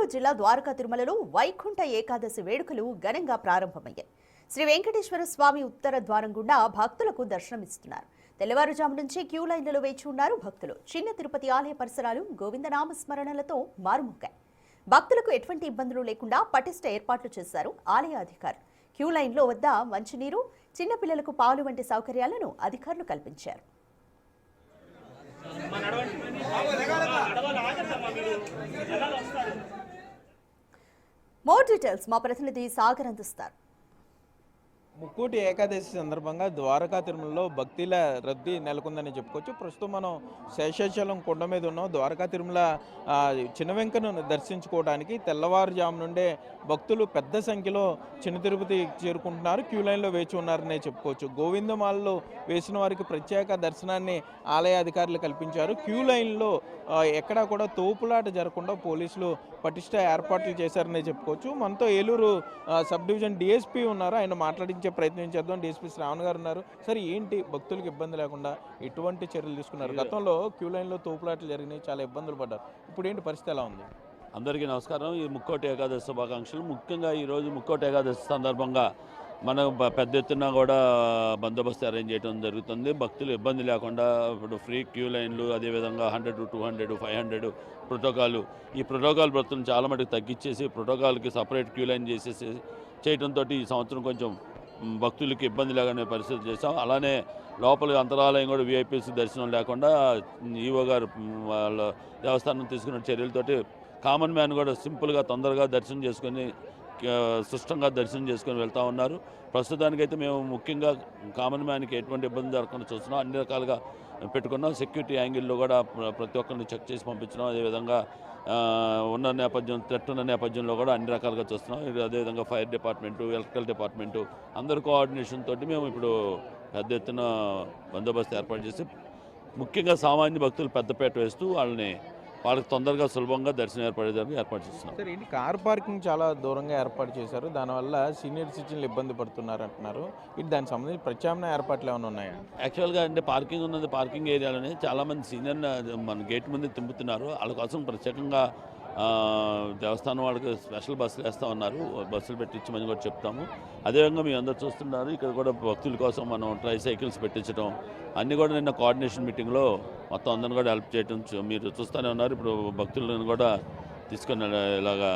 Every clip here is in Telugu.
నెల్లూరు జిల్లా ద్వారకా తిరుమలలో వైకుంఠ ఏకాదశి వేడుకలు ఘనంగా ప్రారంభమయ్యాయి. శ్రీ వెంకటేశ్వర స్వామి ఉత్తర ద్వారం గుండా భక్తులకు దర్శనమిస్తున్నారు. తెల్లవారుజాము నుంచి క్యూ లైన్లలో వేచి ఉన్నారు భక్తులు. చిన్న తిరుపతి ఆలయ పరిసరాలు గోవిందనామ స్మరణలతో మారుమోగాయి. భక్తులకు ఎటువంటి ఇబ్బందులు లేకుండా పటిష్ట ఏర్పాట్లు చేశారు ఆలయ అధికారులు. క్యూ లైన్లో వద్ద మంచినీరు, చిన్నపిల్లలకు పాలు వంటి సౌకర్యాలను అధికారులు కల్పించారు. మోర్ డీటెయిల్స్ మా ప్రతినిధి సాగర్ అందిస్తారు. ముక్కోటి ఏకాదశి సందర్భంగా ద్వారకా తిరుమలలో భక్తుల రద్దీ నెలకొందని చెప్పుకోవచ్చు. ప్రస్తుతం మనం శేషాచలం కొండ మీద ఉన్నాం. ద్వారకా తిరుమల చిన్న వెంకను దర్శించుకోవడానికి తెల్లవారుజాము నుండే భక్తులు పెద్ద సంఖ్యలో చిన్న తిరుపతి చేరుకుంటున్నారు. క్యూ లైన్లో వేచి ఉన్నారనే చెప్పుకోవచ్చు. గోవిందమాలలో వేసిన వారికి ప్రత్యేక దర్శనాన్ని ఆలయ అధికారులు కల్పించారు. క్యూ లైన్లో ఎక్కడా కూడా తోపులాట జరగకుండా పోలీసులు పటిష్ట ఏర్పాట్లు చేశారనే చెప్పుకోవచ్చు. మనతో ఏలూరు సబ్ డివిజన్ డిఎస్పీ ఉన్నారు. ఆయన మాట్లాడించే ప్రయత్నం చేద్దాం. డిఎస్పీ శ్రావణ్ గారు ఉన్నారు. సరే, ఏంటి భక్తులకు ఇబ్బంది లేకుండా ఎటువంటి చర్యలు తీసుకున్నారు? గతంలో క్యూ లైన్లో తోపులాటలు జరిగినాయి, చాలా ఇబ్బందులు పడ్డారు. ఇప్పుడు ఏంటి పరిస్థితి ఎలా ఉంది? అందరికీ నమస్కారం. ఈ ముక్కోటి ఏకాదశి శుభాకాంక్షలు. ముఖ్యంగా ఈరోజు ముక్కోటి ఏకాదశి సందర్భంగా మనం పెద్ద ఎత్తున కూడా బందోబస్తు అరేంజ్ చేయడం జరుగుతుంది. భక్తులు ఇబ్బంది లేకుండా ఇప్పుడు ఫ్రీ క్యూ లైన్లు, అదేవిధంగా 100, 200, 500 ప్రోటోకాల్, ఈ ప్రోటోకాల్ భక్తులను చాలా మటుకు తగ్గించేసి ప్రోటోకాల్కి సపరేట్ క్యూ లైన్ చేయడంతో ఈ సంవత్సరం కొంచెం భక్తులకి ఇబ్బంది లేకనే పరిస్థితి చేశాం. అలానే లోపల అంతరాలయం కూడా వీఐపీస్ దర్శనం లేకుండా ఈవో గారు వాళ్ళ దేవస్థానం తీసుకున్న చర్యలతోటి కామన్ మ్యాన్ కూడా సింపుల్గా తొందరగా దర్శనం చేసుకొని సుష్టంగా దర్శనం చేసుకొని వెళ్తూ ఉన్నారు. ప్రస్తుతానికైతే మేము ముఖ్యంగా కామన్ మ్యాన్కి ఎటువంటి ఇబ్బంది జరగకుండా చూస్తున్నాం. అన్ని రకాలుగా పెట్టుకున్నాం. సెక్యూరిటీ యాంగిల్లో కూడా ప్రతి ఒక్కరిని చెక్ చేసి పంపించినాం. అదేవిధంగా ఉన్న థ్రెట్ ఉన్న నేపథ్యంలో కూడా అన్ని రకాలుగా చూస్తున్నాం. అదేవిధంగా ఫైర్ డిపార్ట్మెంటు, ఎలక్ట్రికల్ డిపార్ట్మెంటు అందరి కోఆర్డినేషన్ తోటి మేము ఇప్పుడు పెద్ద ఎత్తున బందోబస్తు ఏర్పాటు చేసి ముఖ్యంగా సామాన్య భక్తులు పెద్దపేట వేస్తూ వాళ్ళకి తొందరగా సులభంగా దర్శనం ఏర్పాటు చేస్తున్నాం. సార్, ఏంటి కార్ పార్కింగ్ చాలా దూరంగా ఏర్పాటు చేశారు, దానివల్ల సీనియర్ సిటిజన్లు ఇబ్బంది పడుతున్నారు అంటున్నారు. ఇది దానికి సంబంధించి ప్రత్యామ్నాయ ఏర్పాట్లు ఏమైనా ఉన్నాయా? యాక్చువల్గా అంటే పార్కింగ్ ఉన్నది, పార్కింగ్ ఏరియాలోనే చాలామంది సీనియర్ మన గేట్ ముందు తింపుతున్నారు. వాళ్ళ కోసం ప్రత్యేకంగా దేవస్థానం వాళ్ళకి స్పెషల్ బస్సులు వేస్తూ ఉన్నారు. బస్సులు పెట్టించమని కూడా చెప్తాము. అదేవిధంగా మీ అందరూ చూస్తున్నారు, ఇక్కడ కూడా భక్తుల కోసం మనం ట్రై సైకిల్స్ పెట్టించడం అన్నీ కూడా నిన్న కోఆర్డినేషన్ మీటింగ్లో మొత్తం అందరిని కూడా హెల్ప్ చేయడం మీరు చూస్తూనే ఉన్నారు. ఇప్పుడు భక్తులను కూడా తీసుకొని ఇలాగా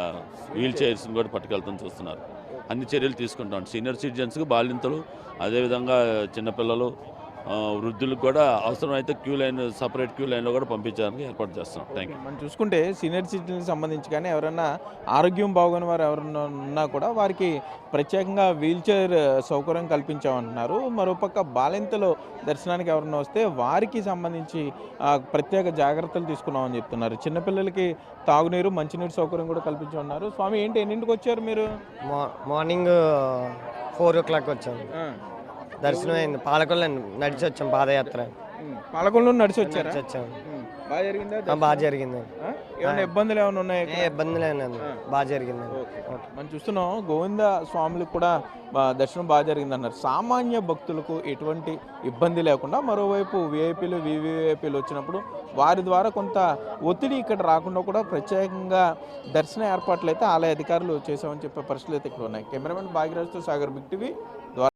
వీల్ చైర్స్ని కూడా పట్టుకెళ్తాం చూస్తున్నారు. అన్ని చర్యలు తీసుకుంటాం. సీనియర్ సిటిజన్స్కి, బాలింతలు, అదేవిధంగా చిన్నపిల్లలు, వృద్ధులకు కూడా అవసరమైతే క్యూ లైన్, సపరేట్ క్యూ లైన్లో కూడా పంపించడానికి ఏర్పాటు చేస్తాం. Thank you. మనం చూసుకుంటే సీనియర్ సిటిజన్కి సంబంధించి కానీ ఎవరైనా ఆరోగ్యం బాగోని వారు ఎవరైనా ఉన్నా కూడా వారికి ప్రత్యేకంగా వీల్ చైర్ సౌకర్యం కల్పించామంటున్నారు. మరోపక్క బాలింతలు దర్శనానికి ఎవరైనా వస్తే వారికి సంబంధించి ప్రత్యేక జాగ్రత్తలు తీసుకున్నామని చెప్తున్నారు. చిన్నపిల్లలకి తాగునీరు, మంచినీరు సౌకర్యం కూడా కల్పించామన్నారు. స్వామి, ఏంటి ఎన్నింటికి వచ్చారు మీరు? మార్నింగ్ 4 o'clock వచ్చాము. దర్శనం అయింది. పాలకొల్లు నడిచి వచ్చాం, పాదయాత్ర. పాలకొల్లు నడిచి వచ్చాము. బాగా జరిగింది. ఏమైనా ఇబ్బందులు ఏమైనా ఉన్నాయి? ఇబ్బందులు ఏమైనా బాగా జరిగింది. మనం చూస్తున్నాం, గోవింద స్వాములకు కూడా దర్శనం బాగా జరిగింది అన్నారు. సామాన్య భక్తులకు ఎటువంటి ఇబ్బంది లేకుండా, మరోవైపు విఐపీలు, వివిఐపీలు వచ్చినప్పుడు వారి ద్వారా కొంత ఒత్తిడి ఇక్కడ రాకుండా కూడా ప్రత్యేకంగా దర్శన ఏర్పాట్లు అయితే ఆలయ అధికారులు చేశామని చెప్పే పరిస్థితులు అయితే ఇక్కడ ఉన్నాయి. కెమెరామెన్ భాగ్యరాజ్తో సాగర్, బిగ్ టీవీ.